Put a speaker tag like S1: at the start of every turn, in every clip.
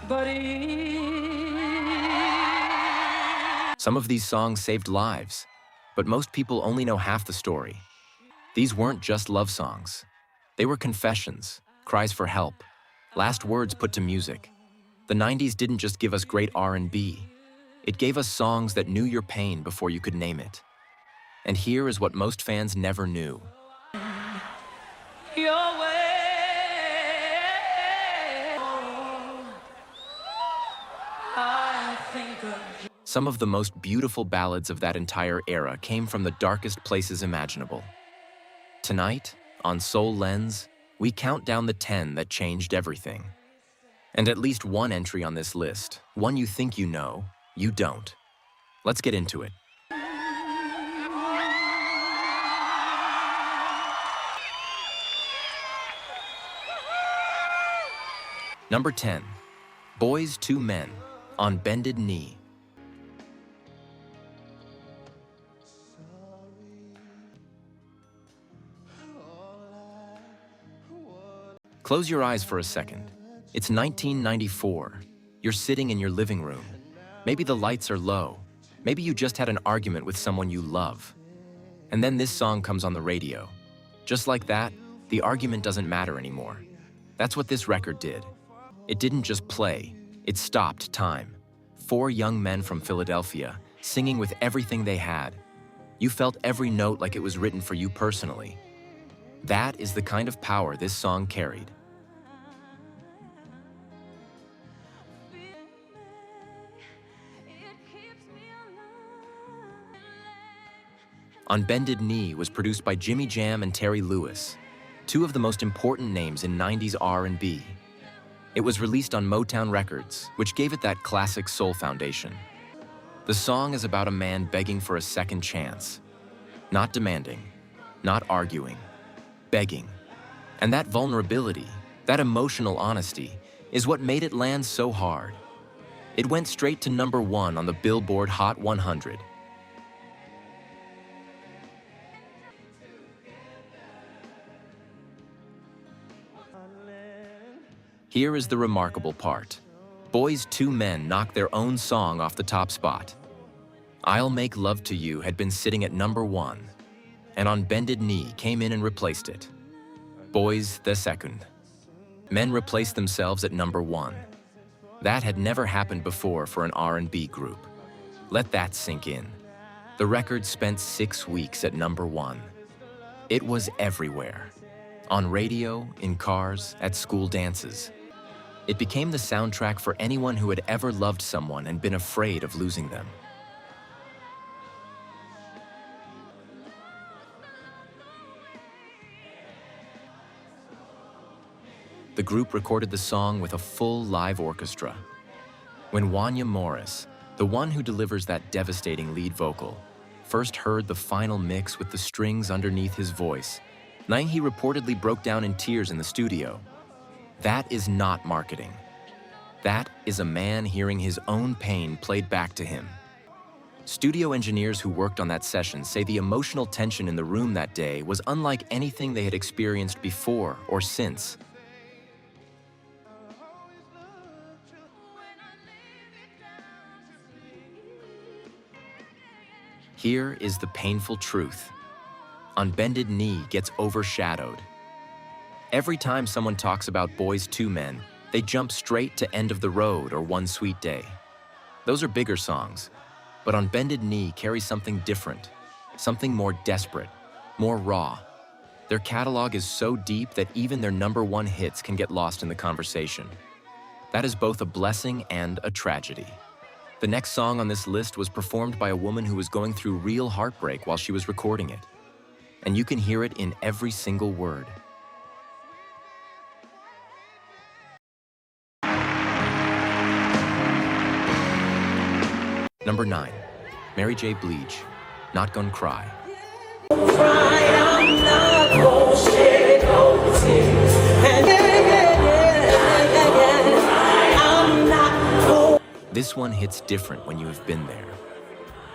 S1: But
S2: Some of these songs saved lives, but most people only know half the story. These weren't just love songs. They were confessions, cries for help, last words put to music. The 90s didn't just give us great R&B. It gave us songs that knew your pain before you could name it. And here is what most fans never knew.
S1: your way. I think of you.
S2: Some of the most beautiful ballads of that entire era came from the darkest places imaginable. Tonight, on Soul Lens, we count down the 10 that changed everything. And at least one entry on this list, one you think you know, you don't. Let's get into it. Number 10, Boyz II Men, On Bended Knee. Close your eyes for a second. It's 1994. You're sitting in your living room. Maybe the lights are low. Maybe you just had an argument with someone you love. And then this song comes on the radio. Just like that, the argument doesn't matter anymore. That's what this record did. It didn't just play, it stopped time. 4 young men from Philadelphia, singing with everything they had. You felt every note like it was written for you personally. That is the kind of power this song carried. On Bended Knee was produced by Jimmy Jam and Terry Lewis, 2 of the most important names in 90s R&B. It was released on Motown Records, which gave it that classic soul foundation. The song is about a man begging for a second chance. Not demanding, not arguing, begging. And that vulnerability, that emotional honesty, is what made it land so hard. It went straight to number 1 on the Billboard Hot 100. Here is the remarkable part. Boyz II Men knocked their own song off the top spot. I'll Make Love to You had been sitting at number 1, and On Bended Knee came in and replaced it. Boyz II Men replaced themselves at number 1. That had never happened before for an R&B group. Let that sink in. The record spent 6 weeks at number 1. It was everywhere. On radio, in cars, at school dances. It became the soundtrack for anyone who had ever loved someone and been afraid of losing them. The group recorded the song with a full live orchestra. When Wanya Morris, the one who delivers that devastating lead vocal, first heard the final mix with the strings underneath his voice, he reportedly broke down in tears in the studio. That is not marketing. That is a man hearing his own pain played back to him. Studio engineers who worked on that session say the emotional tension in the room that day was unlike anything they had experienced before or since. Here is the painful truth. On Bended Knee gets overshadowed. Every time someone talks about Boyz II Men, they jump straight to End of the Road or One Sweet Day. Those are bigger songs, but On Bended Knee carries something different, something more desperate, more raw. Their catalog is so deep that even their number 1 hits can get lost in the conversation. That is both a blessing and a tragedy. The next song on this list was performed by a woman who was going through real heartbreak while she was recording it. And you can hear it in every single word. Number 9, Mary J. Blige, Not Gonna Cry. This one hits different when you have been there,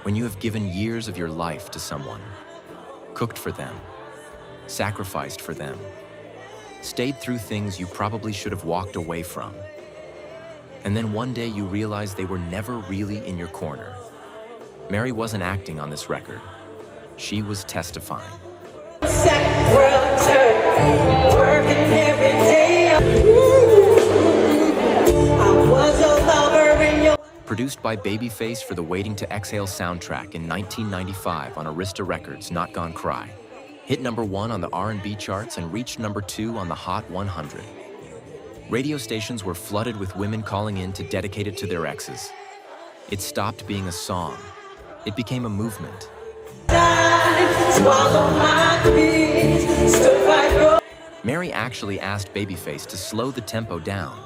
S2: when you have given years of your life to someone, cooked for them, sacrificed for them, stayed through things you probably should have walked away from. And then one day you realize they were never really in your corner. Mary wasn't acting on this record. She was testifying. Produced by Babyface for the Waiting to Exhale soundtrack in 1995 on Arista Records' Not Gone Cry. Hit #1 on the R&B charts and reached #2 on the Hot 100. Radio stations were flooded with women calling in to dedicate it to their exes. It stopped being a song. It became a movement. Mary actually asked Babyface to slow the tempo down.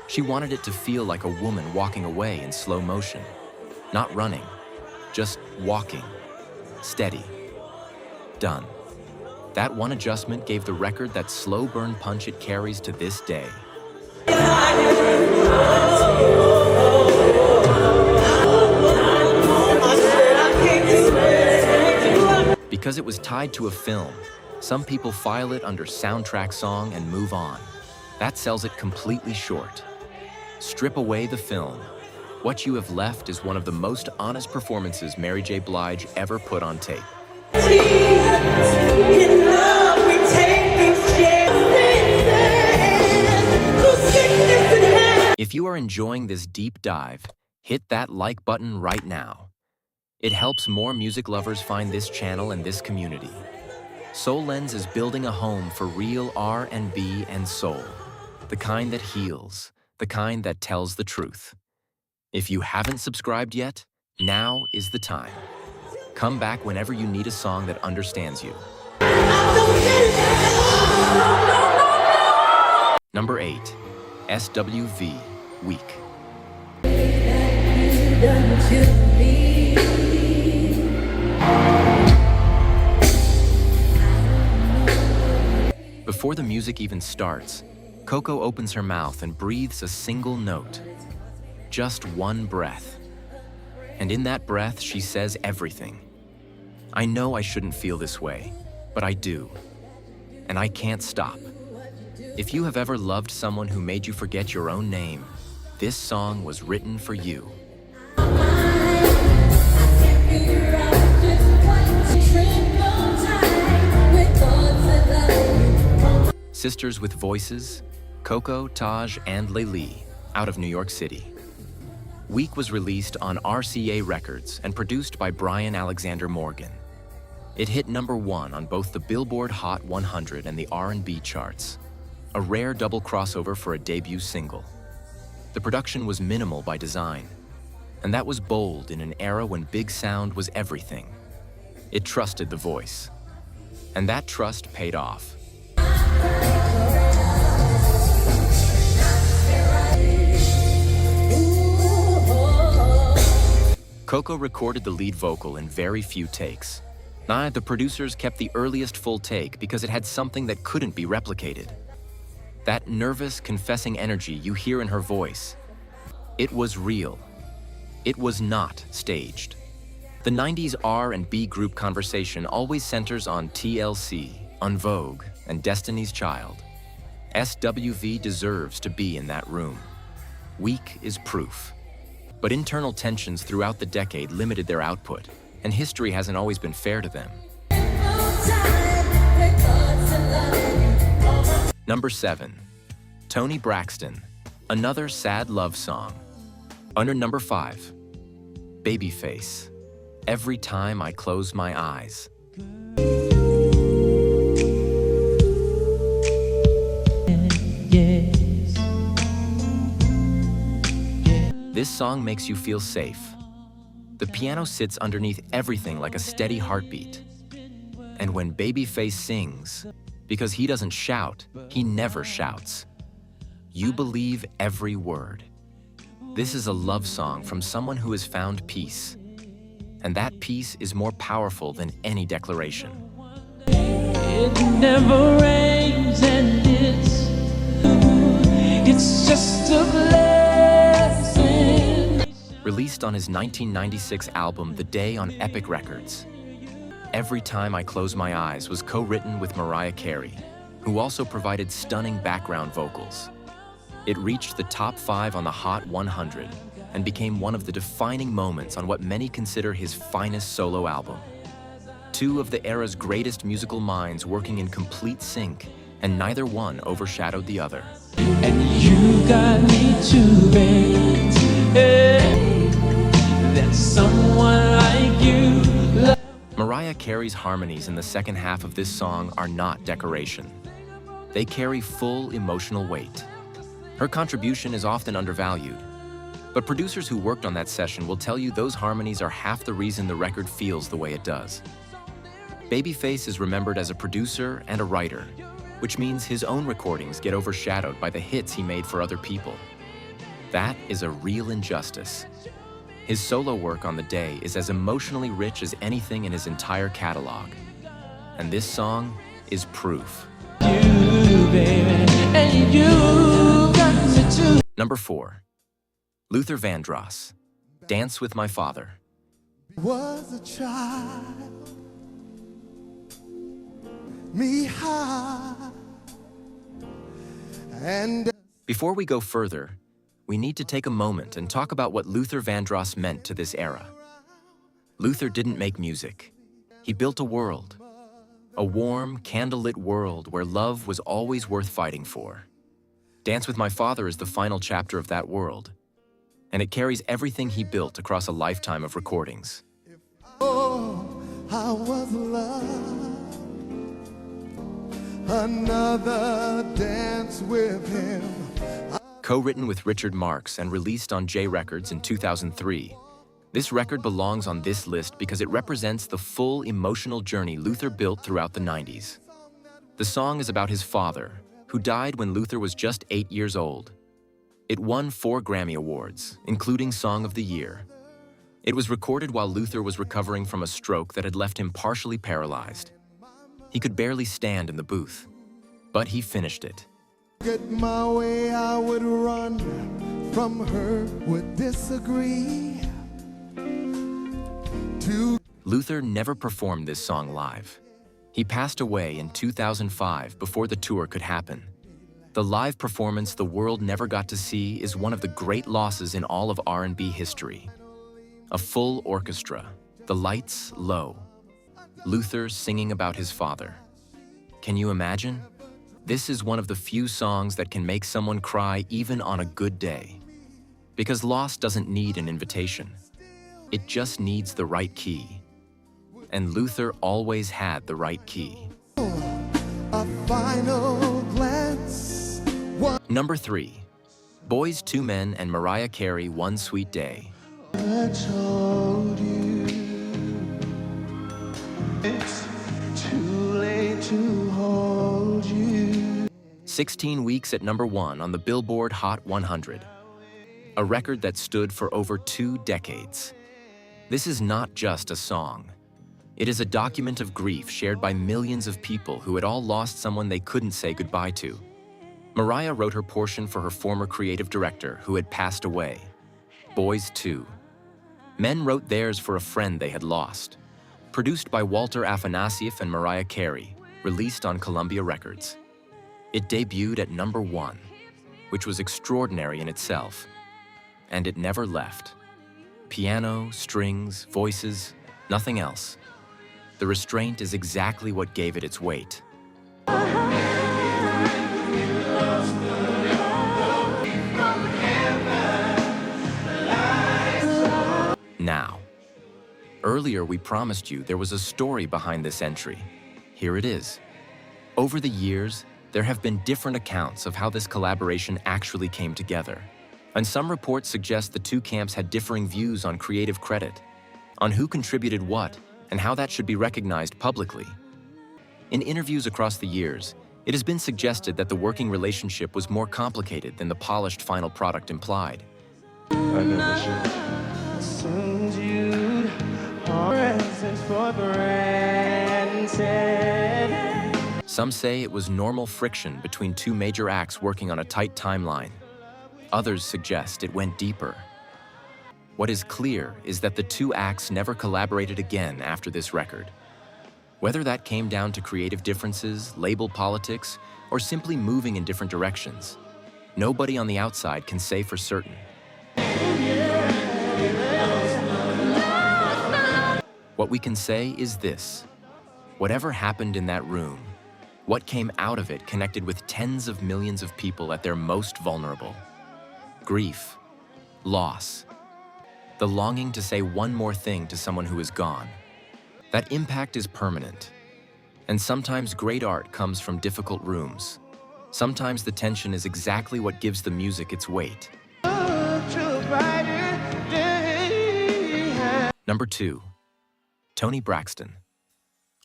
S2: She wanted it to feel like a woman walking away in slow motion. Not running, just walking. Steady. Done. That one adjustment gave the record that slow burn punch it carries to this day. Because it was tied to a film, some people file it under soundtrack song and move on. That sells it completely short. Strip away the film. What you have left is one of the most honest performances Mary J. Blige ever put on tape. If you are enjoying this deep dive, hit that like button right now. It helps more music lovers find this channel and this community. Soul Lens is building a home for real R&B and soul. The kind that heals, the kind that tells the truth. If you haven't subscribed yet, now is the time. Come back whenever you need a song that understands you. Number 8, SWV, Weak. Before the music even starts, Coco opens her mouth and breathes a single note. Just one breath. And in that breath, she says everything. I know I shouldn't feel this way, but I do. And I can't stop. If you have ever loved someone who made you forget your own name, this song was written for you. Sisters with Voices, Coco, Taj, and Laylee, out of New York City. Weak was released on RCA Records and produced by Brian Alexander Morgan. It hit #1 on both the Billboard Hot 100 and the R&B charts, a rare double crossover for a debut single. The production was minimal by design, and that was bold in an era when big sound was everything. It trusted the voice, and that trust paid off. Coco recorded the lead vocal in very few takes. The producers kept the earliest full take because it had something that couldn't be replicated. That nervous, confessing energy you hear in her voice. It was real. It was not staged. The 90s R&B group conversation always centers on TLC, En Vogue, and Destiny's Child. SWV deserves to be in that room. Weak is proof. But internal tensions throughout the decade limited their output, and history hasn't always been fair to them. Number 7, Toni Braxton, another sad love song. Under number 5, Babyface, Every Time I Close My Eyes. This song makes you feel safe. The piano sits underneath everything like a steady heartbeat. And when Babyface sings, because he doesn't shout, he never shouts. You believe every word. This is a love song from someone who has found peace. And that peace is more powerful than any declaration.
S1: It never rains and it's just a blessing.
S2: Released on his 1996 album The Day on Epic Records, Every Time I Close My Eyes was co-written with Mariah Carey, who also provided stunning background vocals. It reached the top 5 on the Hot 100 and became one of the defining moments on what many consider his finest solo album. Two of the era's greatest musical minds working in complete sync, and neither one overshadowed the other.
S1: And you got me too, babe. Hey, that someone like you.
S2: Mariah Carey's harmonies in the second half of this song are not decoration. They carry full emotional weight. Her contribution is often undervalued, but producers who worked on that session will tell you those harmonies are half the reason the record feels the way it does. Babyface is remembered as a producer and a writer, which means his own recordings get overshadowed by the hits he made for other people. That is a real injustice. His solo work on the day is as emotionally rich as anything in his entire catalog. And this song is proof.
S1: You, baby, and you got me too.
S2: Number 4. Luther Vandross, Dance with My Father.
S3: Was a child, me high, and
S2: Before we go further, we need to take a moment and talk about what Luther Vandross meant to this era. Luther didn't make music. He built a world. A warm, candlelit world where love was always worth fighting for. Dance with My Father is the final chapter of that world, and it carries everything he built across a lifetime of recordings.
S3: oh, I was loved. Another dance with him.
S2: Co-written with Richard Marx and released on J Records in 2003, this record belongs on this list because it represents the full emotional journey Luther built throughout the 90s. The song is about his father, who died when Luther was just 8 years old. It won 4 Grammy Awards, including Song of the Year. It was recorded while Luther was recovering from a stroke that had left him partially paralyzed. He could barely stand in the booth, but he finished it.
S3: Get my way, I would run from her, would disagree.
S2: Luther never performed this song live. He passed away in 2005 before the tour could happen. The live performance the world never got to see is one of the great losses in all of R&B history. A full orchestra, the lights low, Luther singing about his father. Can you imagine? This is one of the few songs that can make someone cry even on a good day. Because loss doesn't need an invitation. It just needs the right key. And Luther always had the right key.
S3: A final glance.
S2: Number 3. Boyz II Men and Mariah Carey, One Sweet Day.
S3: I told you it's too late to hold you.
S2: 16 weeks at number 1 on the Billboard Hot 100. A record that stood for over 2 decades. This is not just a song. It is a document of grief shared by millions of people who had all lost someone they couldn't say goodbye to. Mariah wrote her portion for her former creative director who had passed away. Boyz II Men wrote theirs for a friend they had lost. Produced by Walter Afanasieff and Mariah Carey, released on Columbia Records. It debuted at number 1, which was extraordinary in itself. And it never left. Piano, strings, voices, nothing else. The restraint is exactly what gave it its weight. Now, earlier we promised you there was a story behind this entry. Here it is. Over the years, there have been different accounts of how this collaboration actually came together. And some reports suggest the two camps had differing views on creative credit, on who contributed what, and how that should be recognized publicly. In interviews across the years, it has been suggested that the working relationship was more complicated than the polished final product implied.
S4: I never should.
S2: Some say it was normal friction between two major acts working on a tight timeline. Others suggest it went deeper. What is clear is that the two acts never collaborated again after this record. Whether that came down to creative differences, label politics, or simply moving in different directions, Nobody on the outside can say for certain. What we can say is this: whatever happened in that room, what came out of it connected with tens of millions of people at their most vulnerable. Grief, loss, the longing to say one more thing to someone who is gone. That impact is permanent. And sometimes great art comes from difficult rooms. Sometimes the tension is exactly what gives the music its weight. Number 2. Toni Braxton,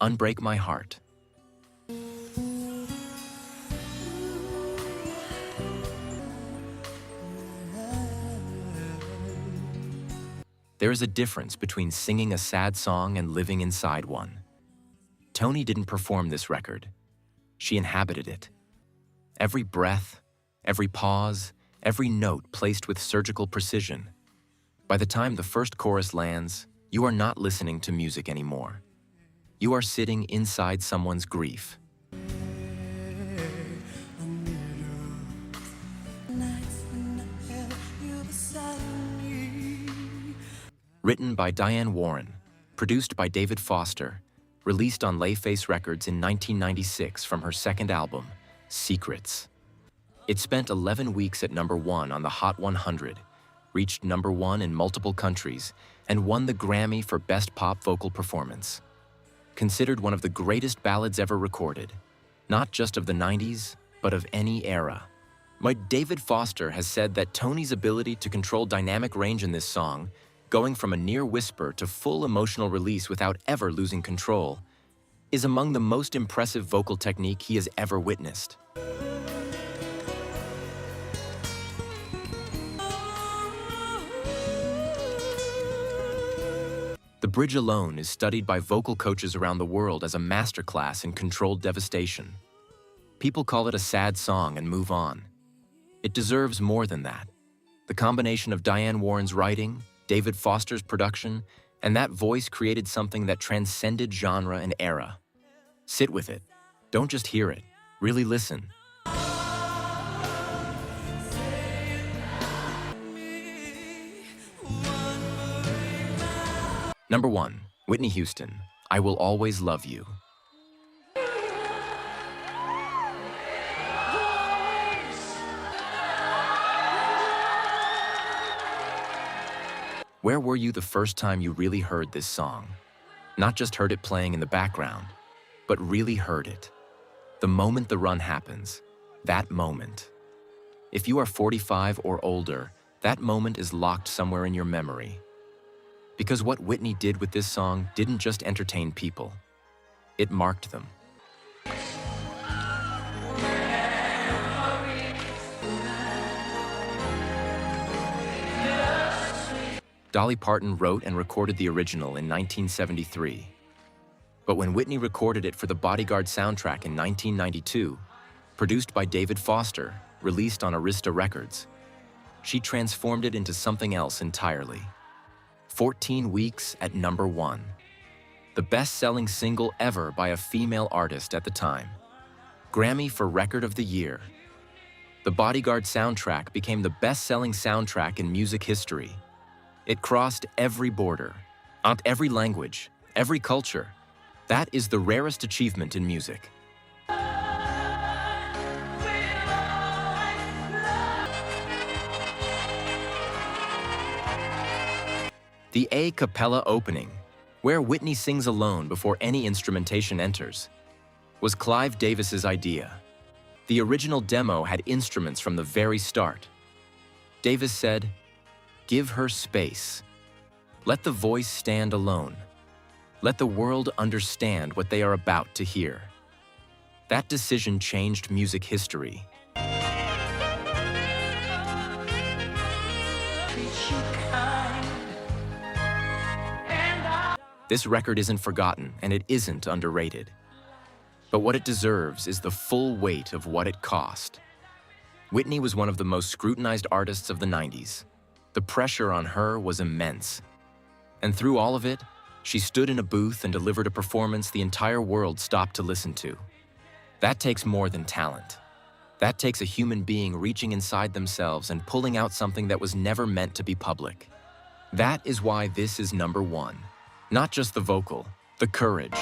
S2: Unbreak My Heart. There is a difference between singing a sad song and living inside one. Toni didn't perform this record. She inhabited it. Every breath, every pause, every note placed with surgical precision. By the time the first chorus lands, you are not listening to music anymore. You are sitting inside someone's grief. Written by Diane Warren, produced by David Foster, released on Babyface Records in 1996 from her second album, Secrets. It spent 11 weeks at #1 on the Hot 100, reached #1 in multiple countries, and won the Grammy for Best Pop Vocal Performance. Considered one of the greatest ballads ever recorded, not just of the 90s, but of any era. David Foster has said that Toni's ability to control dynamic range in this song, going from a near whisper to full emotional release without ever losing control, is among the most impressive vocal technique he has ever witnessed. The bridge alone is studied by vocal coaches around the world as a masterclass in controlled devastation. People call it a sad song and move on. It deserves more than that. The combination of Diane Warren's writing, David Foster's production, and that voice created something that transcended genre and era. Sit with it. Don't just hear it. Really listen. Number 1. Whitney Houston, I Will Always Love You. Where were you the first time you really heard this song? Not just heard it playing in the background, but really heard it. The moment the run happens, that moment. If you are 45 or older, that moment is locked somewhere in your memory. Because what Whitney did with this song didn't just entertain people, it marked them. Dolly Parton wrote and recorded the original in 1973. But when Whitney recorded it for the Bodyguard soundtrack in 1992, produced by David Foster, released on Arista Records, she transformed it into something else entirely. 14 weeks at #1. The best-selling single ever by a female artist at the time. Grammy for Record of the Year. The Bodyguard soundtrack became the best-selling soundtrack in music history. It crossed every border, every language, every culture. That is the rarest achievement in music. The a cappella opening, where Whitney sings alone before any instrumentation enters, was Clive Davis's idea. The original demo had instruments from the very start. Davis said, "Give her space. Let the voice stand alone. Let the world understand what they are about to hear." That decision changed music history. This record isn't forgotten, and it isn't underrated. But what it deserves is the full weight of what it cost. Whitney was one of the most scrutinized artists of the 90s. The pressure on her was immense. And through all of it, she stood in a booth and delivered a performance the entire world stopped to listen to. That takes more than talent. That takes a human being reaching inside themselves and pulling out something that was never meant to be public. That is why this is number one. Not just the vocal, the courage.